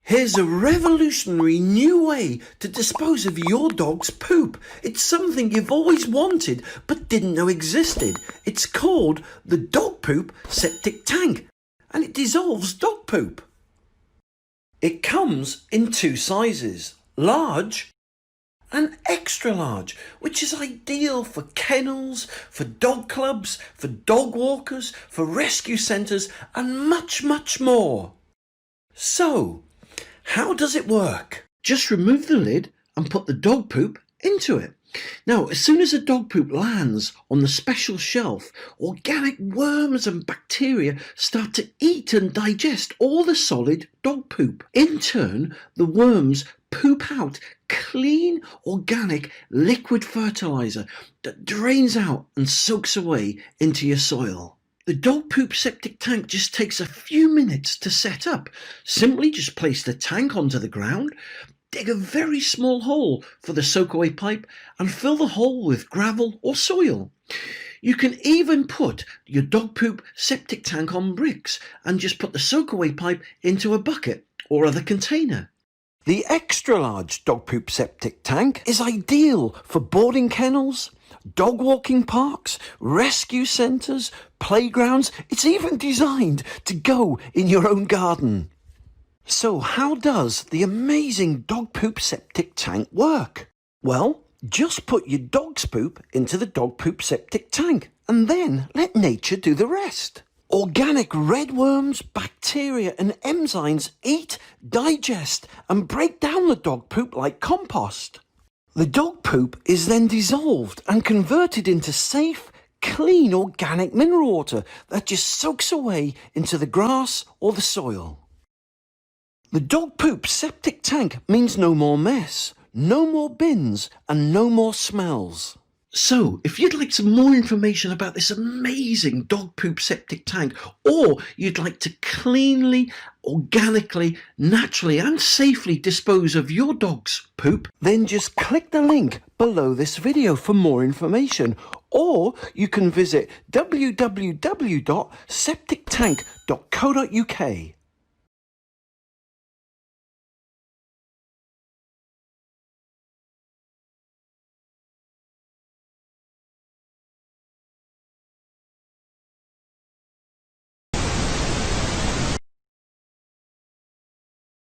Here's a revolutionary new way to dispose of your dog's poop. It's something you've always wanted but didn't know existed. It's called the dog poop septic tank, and it dissolves dog poop. It comes in two sizes, large and extra large, which is ideal for kennels, for dog clubs, for dog walkers, for rescue centres and much, much more. So, how does it work? Just remove the lid and put the dog poop into it. Now, as soon as the dog poop lands on the special shelf, organic worms and bacteria start to eat and digest all the solid dog poop. In turn, the worms poop out clean, organic, liquid fertilizer that drains out and soaks away into your soil. The dog poop septic tank just takes a few minutes to set up. Simply just place the tank onto the ground, dig a very small hole for the soak-away pipe and fill the hole with gravel or soil. You can even put your dog poop septic tank on bricks and just put the soak-away pipe into a bucket or other container. The extra large dog poop septic tank is ideal for boarding kennels, dog walking parks, rescue centres, playgrounds. It's even designed to go in your own garden. So how does the amazing dog poop septic tank work? Well, just put your dog's poop into the dog poop septic tank and then let nature do the rest. Organic red worms, bacteria and enzymes eat, digest and break down the dog poop like compost. The dog poop is then dissolved and converted into safe, clean organic mineral water that just soaks away into the grass or the soil. The dog poop septic tank means no more mess, no more bins and no more smells. So, if you'd like some more information about this amazing dog poop septic tank, or you'd like to cleanly, organically, naturally and safely dispose of your dog's poop, then just click the link below this video for more information, or you can visit www.septictank.co.uk.